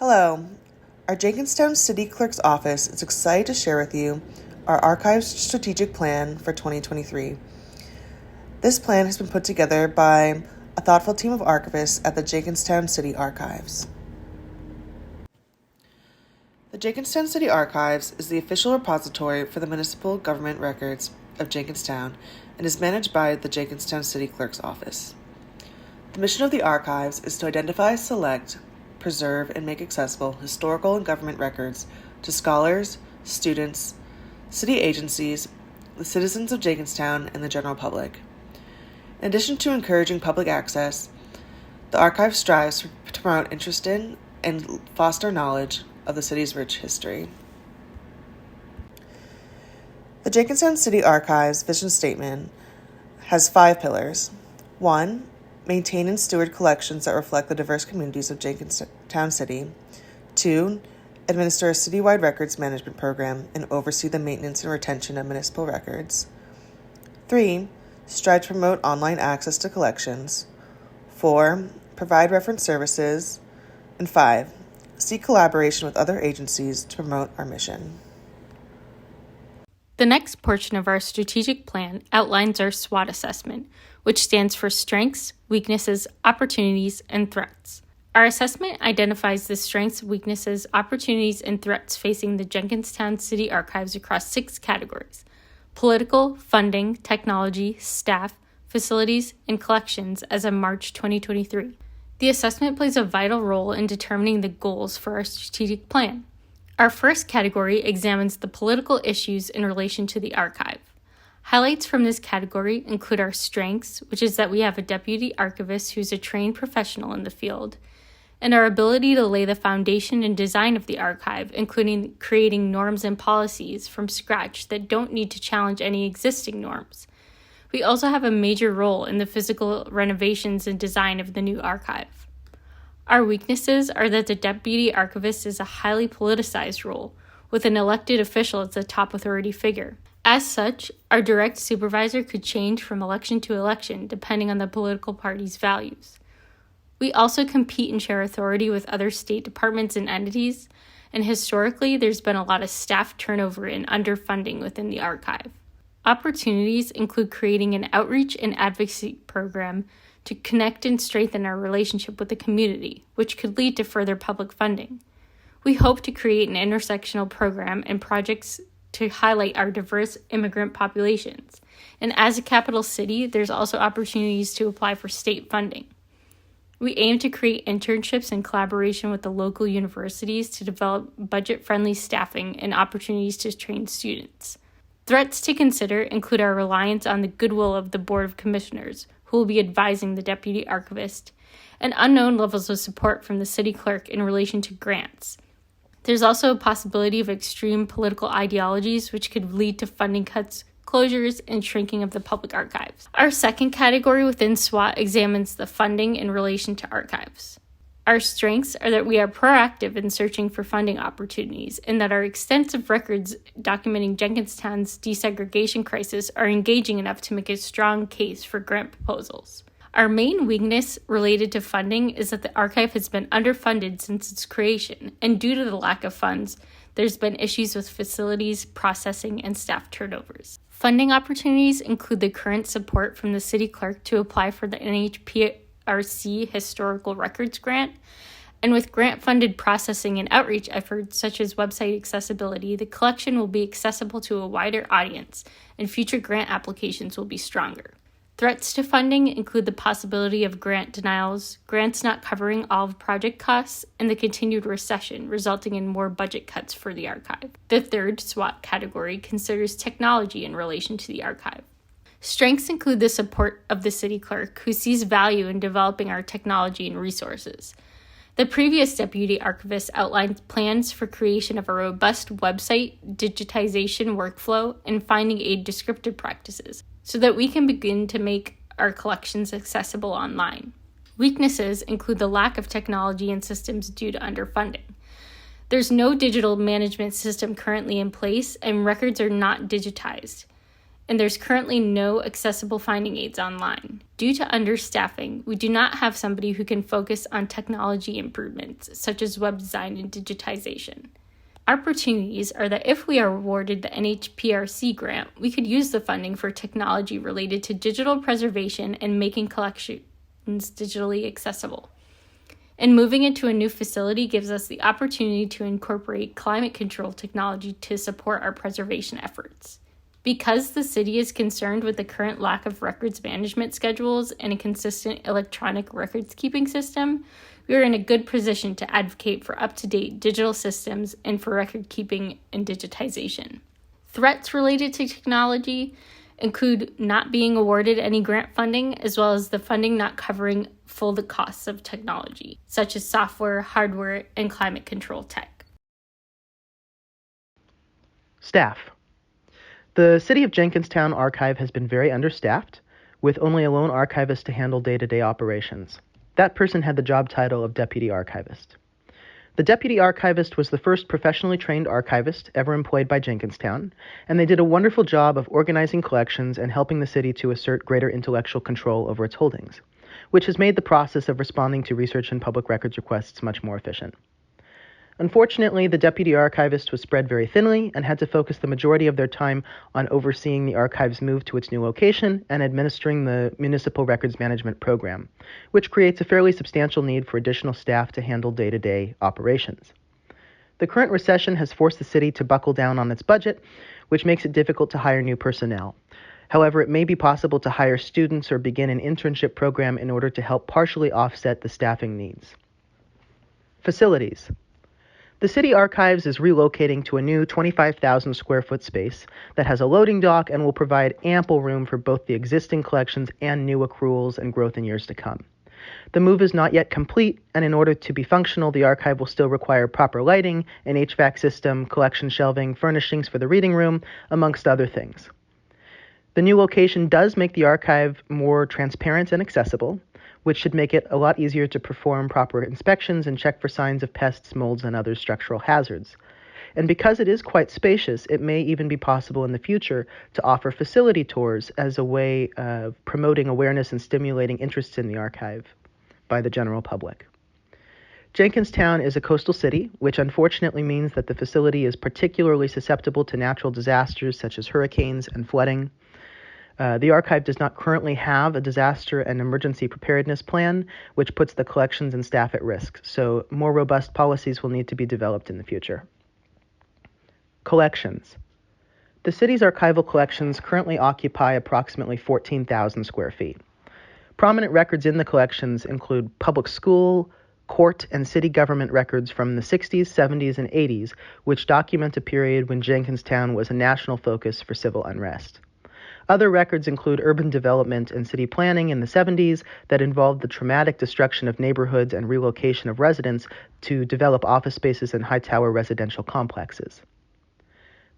Hello, our Jenkinstown City Clerk's Office is excited to share with you our Archives Strategic Plan for 2023. This plan has been put together by a thoughtful team of archivists at the Jenkinstown City Archives. The Jenkinstown City Archives is the official repository for the municipal government records of Jenkinstown and is managed by the Jenkinstown City Clerk's Office. The mission of the archives is to identify, select, preserve, and make accessible historical and government records to scholars, students, city agencies, the citizens of Jenkinstown, and the general public. In addition to encouraging public access, the archive strives to promote interest in and foster knowledge of the city's rich history. The Jenkinstown City Archives vision statement has 5 pillars. 1. Maintain and steward collections that reflect the diverse communities of Jenkinstown City. 2. Administer a citywide records management program and oversee the maintenance and retention of municipal records. 3. Strive to promote online access to collections. 4. Provide reference services. And 5. Seek collaboration with other agencies to promote our mission. The next portion of our strategic plan outlines our SWOT assessment, which stands for Strengths, Weaknesses, Opportunities, and Threats. Our assessment identifies the strengths, weaknesses, opportunities, and threats facing the Jenkinstown City Archives across 6 categories: political, funding, technology, staff, facilities, and collections as of March 2023. The assessment plays a vital role in determining the goals for our strategic plan. Our first category examines the political issues in relation to the archive. Highlights from this category include our strengths, which is that we have a deputy archivist who's a trained professional in the field, and our ability to lay the foundation and design of the archive, including creating norms and policies from scratch that don't need to challenge any existing norms. We also have a major role in the physical renovations and design of the new archive. Our weaknesses are that the deputy archivist is a highly politicized role, with an elected official as the top authority figure. As such, our direct supervisor could change from election to election depending on the political party's values. We also compete and share authority with other state departments and entities, and historically there's been a lot of staff turnover and underfunding within the archive. Opportunities include creating an outreach and advocacy program to connect and strengthen our relationship with the community, which could lead to further public funding. We hope to create an intersectional program and projects to highlight our diverse immigrant populations. And as a capital city, there's also opportunities to apply for state funding. We aim to create internships in collaboration with the local universities to develop budget-friendly staffing and opportunities to train students. Threats to consider include our reliance on the goodwill of the Board of Commissioners, who will be advising the deputy archivist, and unknown levels of support from the city clerk in relation to grants. There's also a possibility of extreme political ideologies, which could lead to funding cuts, closures, and shrinking of the public archives. Our second category within SWOT examines the funding in relation to archives. Our strengths are that we are proactive in searching for funding opportunities, and that our extensive records documenting Jenkinstown's desegregation crisis are engaging enough to make a strong case for grant proposals. Our main weakness related to funding is that the archive has been underfunded since its creation, and due to the lack of funds, there's been issues with facilities, processing, and staff turnovers. Funding opportunities include the current support from the city clerk to apply for the NHPRC Historical Records Grant, and with grant-funded processing and outreach efforts such as website accessibility, the collection will be accessible to a wider audience, and future grant applications will be stronger. Threats to funding include the possibility of grant denials, grants not covering all of project costs, and the continued recession, resulting in more budget cuts for the archive. The third SWOT category considers technology in relation to the archive. Strengths include the support of the city clerk, who sees value in developing our technology and resources. The previous deputy archivist outlined plans for creation of a robust website, digitization workflow, and finding aid descriptive practices, so that we can begin to make our collections accessible online. Weaknesses include the lack of technology and systems due to underfunding. There's no digital management system currently in place, and records are not digitized. and there's currently no accessible finding aids online. Due to understaffing, we do not have somebody who can focus on technology improvements, such as web design and digitization. Opportunities are that if we are awarded the NHPRC grant, we could use the funding for technology related to digital preservation and making collections digitally accessible. And moving into a new facility gives us the opportunity to incorporate climate control technology to support our preservation efforts. Because the city is concerned with the current lack of records management schedules and a consistent electronic records keeping system, we are in a good position to advocate for up-to-date digital systems and for record keeping and digitization. Threats related to technology include not being awarded any grant funding, as well as the funding not covering full the costs of technology, such as software, hardware, and climate control tech. Staff. The City of Jenkinstown Archive has been very understaffed, with only a lone archivist to handle day-to-day operations. That person had the job title of Deputy Archivist. The Deputy Archivist was the first professionally trained archivist ever employed by Jenkinstown, and they did a wonderful job of organizing collections and helping the city to assert greater intellectual control over its holdings, which has made the process of responding to research and public records requests much more efficient. Unfortunately, the deputy archivist was spread very thinly and had to focus the majority of their time on overseeing the archive's move to its new location and administering the municipal records management program, which creates a fairly substantial need for additional staff to handle day-to-day operations. The current recession has forced the city to buckle down on its budget, which makes it difficult to hire new personnel. However, it may be possible to hire students or begin an internship program in order to help partially offset the staffing needs. Facilities. The City Archives is relocating to a new 25,000 square foot space that has a loading dock and will provide ample room for both the existing collections and new accruals and growth in years to come. The move is not yet complete, and in order to be functional, the archive will still require proper lighting, an HVAC system, collection shelving, furnishings for the reading room, amongst other things. The new location does make the archive more transparent and accessible, which should make it a lot easier to perform proper inspections and check for signs of pests, molds, and other structural hazards. And because it is quite spacious, it may even be possible in the future to offer facility tours as a way of promoting awareness and stimulating interest in the archive by the general public. Jenkinstown is a coastal city, which unfortunately means that the facility is particularly susceptible to natural disasters such as hurricanes and flooding. The archive does not currently have a disaster and emergency preparedness plan, which puts the collections and staff at risk, so more robust policies will need to be developed in the future. Collections. The city's archival collections currently occupy approximately 14,000 square feet. Prominent records in the collections include public school, court, and city government records from the 60s, 70s, and 80s, which document a period when Jenkinstown was a national focus for civil unrest. Other records include urban development and city planning in the 70s that involved the traumatic destruction of neighborhoods and relocation of residents to develop office spaces and high-tower residential complexes.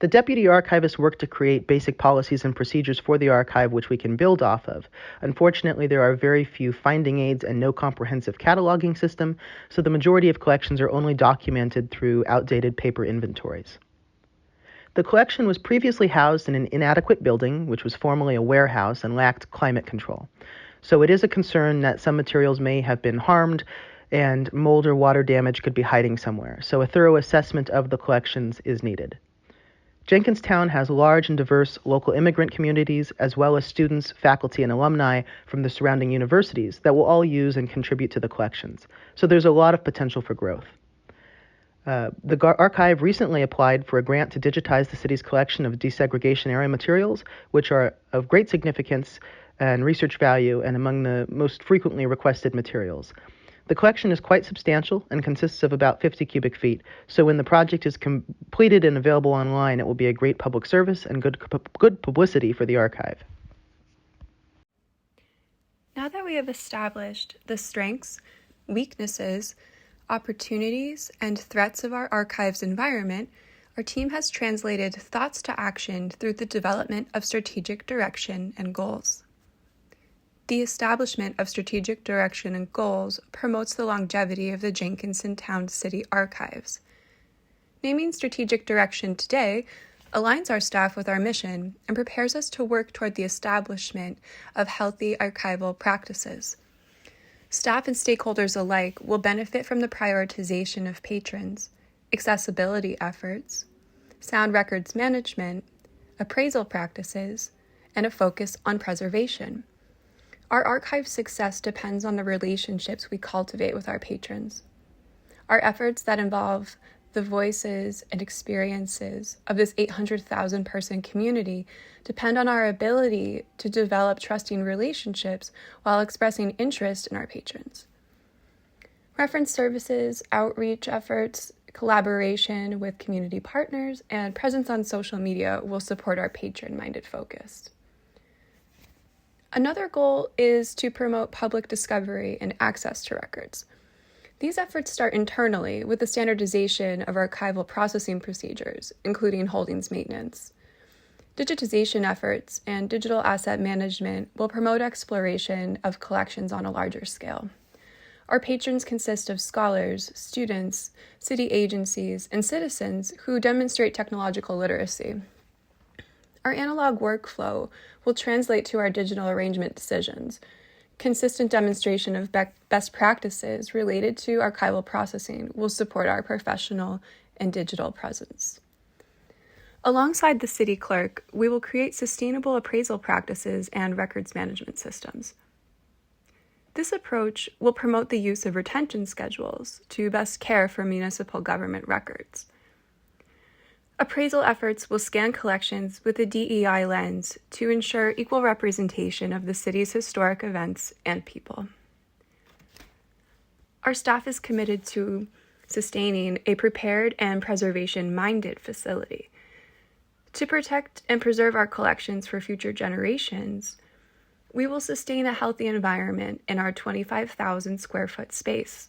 The deputy archivist worked to create basic policies and procedures for the archive which we can build off of. Unfortunately, there are very few finding aids and no comprehensive cataloging system, so the majority of collections are only documented through outdated paper inventories. The collection was previously housed in an inadequate building, which was formerly a warehouse and lacked climate control. So it is a concern that some materials may have been harmed and mold or water damage could be hiding somewhere. So a thorough assessment of the collections is needed. Jenkinstown has large and diverse local immigrant communities, as well as students, faculty, and alumni from the surrounding universities that will all use and contribute to the collections. So there's a lot of potential for growth. The archive recently applied for a grant to digitize the city's collection of desegregation area materials, which are of great significance and research value and among the most frequently requested materials. The collection is quite substantial and consists of about 50 cubic feet, so when the project is completed and available online, it will be a great public service and good publicity for the archive. Now that we have established the strengths, weaknesses, opportunities, and threats of our archive's environment, our team has translated thoughts to action through the development of strategic direction and goals. The establishment of strategic direction and goals promotes the longevity of the Jenkinstown City Archives. Naming strategic direction today aligns our staff with our mission, and prepares us to work toward the establishment of healthy archival practices. Staff and stakeholders alike will benefit from the prioritization of patrons, accessibility efforts, sound records management, appraisal practices, and a focus on preservation. Our archive's success depends on the relationships we cultivate with our patrons. Our efforts that involve the voices and experiences of this 800,000 person community depend on our ability to develop trusting relationships while expressing interest in our patrons. Reference services, outreach efforts, collaboration with community partners, and presence on social media will support our patron-minded focus. Another goal is to promote public discovery and access to records. These efforts start internally with the standardization of archival processing procedures, including holdings maintenance. Digitization efforts and digital asset management will promote exploration of collections on a larger scale. Our patrons consist of scholars, students, city agencies, and citizens who demonstrate technological literacy. Our analog workflow will translate to our digital arrangement decisions. Consistent demonstration of best practices related to archival processing will support our professional and digital presence. Alongside the city clerk, we will create sustainable appraisal practices and records management systems. This approach will promote the use of retention schedules to best care for municipal government records. Appraisal efforts will scan collections with a DEI lens to ensure equal representation of the city's historic events and people. Our staff is committed to sustaining a prepared and preservation-minded facility. To protect and preserve our collections for future generations, we will sustain a healthy environment in our 25,000 square foot space.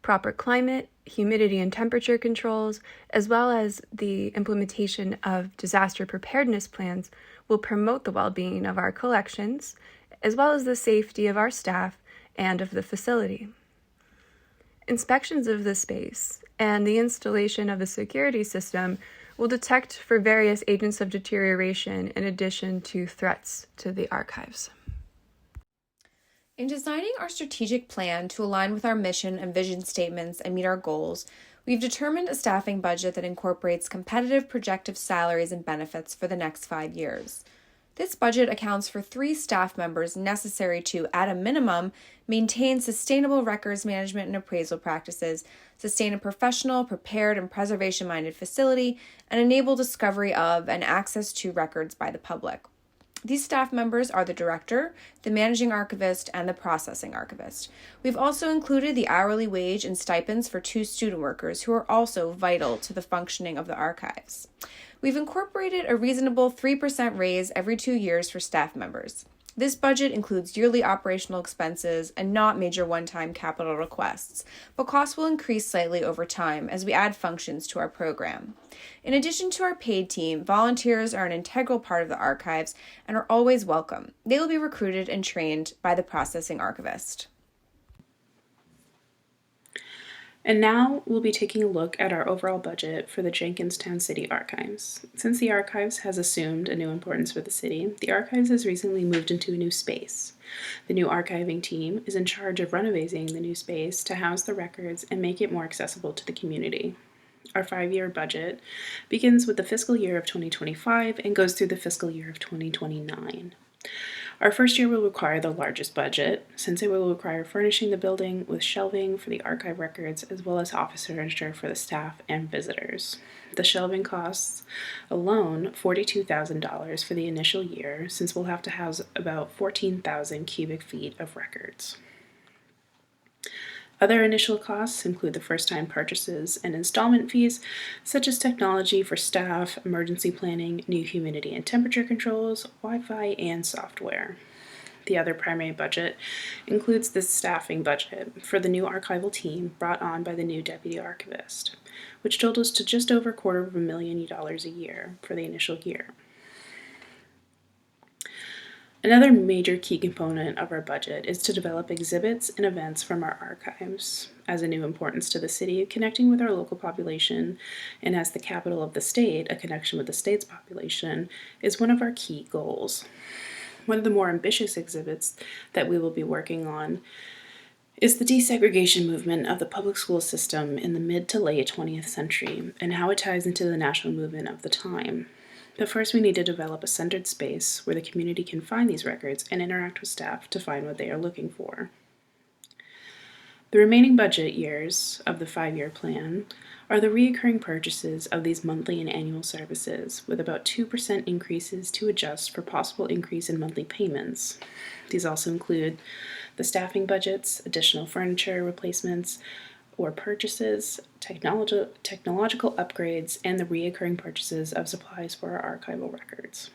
Proper climate, humidity, and temperature controls, as well as the implementation of disaster preparedness plans, will promote the well-being of our collections, as well as the safety of our staff and of the facility. Inspections of the space and the installation of the security system will detect for various agents of deterioration in addition to threats to the archives. In designing our strategic plan to align with our mission and vision statements and meet our goals, we've determined a staffing budget that incorporates competitive projected salaries and benefits for the next 5 years. This budget accounts for 3 staff members necessary to, at a minimum, maintain sustainable records management and appraisal practices, sustain a professional, prepared, and preservation-minded facility, and enable discovery of and access to records by the public. These staff members are the director, the managing archivist, and the processing archivist. We've also included the hourly wage and stipends for 2 student workers who are also vital to the functioning of the archives. We've incorporated a reasonable 3% raise every 2 years for staff members. This budget includes yearly operational expenses and not major one-time capital requests, but costs will increase slightly over time as we add functions to our program. In addition to our paid team, volunteers are an integral part of the archives and are always welcome. They will be recruited and trained by the processing archivist. And now we'll be taking a look at our overall budget for the Jenkinstown City Archives. Since the Archives has assumed a new importance for the city, the Archives has recently moved into a new space. The new archiving team is in charge of renovating the new space to house the records and make it more accessible to the community. Our 5-year budget begins with the fiscal year of 2025 and goes through the fiscal year of 2029. Our first year will require the largest budget, since it will require furnishing the building with shelving for the archive records as well as office furniture for the staff and visitors. The shelving costs alone $42,000 for the initial year, since we'll have to house about 14,000 cubic feet of records. Other initial costs include the first-time purchases and installment fees, such as technology for staff, emergency planning, new humidity and temperature controls, Wi-Fi, and software. The other primary budget includes the staffing budget for the new archival team brought on by the new deputy archivist, which totals to just over $250,000 a year for the initial year. Another major key component of our budget is to develop exhibits and events from our archives. as a new importance to the city, connecting with our local population, and as the capital of the state, a connection with the state's population, is one of our key goals. One of the more ambitious exhibits that we will be working on is the desegregation movement of the public school system in the mid to late 20th century and how it ties into the national movement of the time. But first, we need to develop a centered space where the community can find these records and interact with staff to find what they are looking for. The remaining budget years of the 5-year plan are the recurring purchases of these monthly and annual services, with about 2% increases to adjust for possible increase in monthly payments. These also include the staffing budgets, additional furniture replacements or purchases, technological upgrades, and the recurring purchases of supplies for our archival records.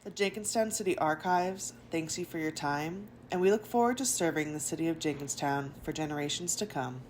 The Jenkinstown City Archives thanks you for your time, and we look forward to serving the city of Jenkinstown for generations to come.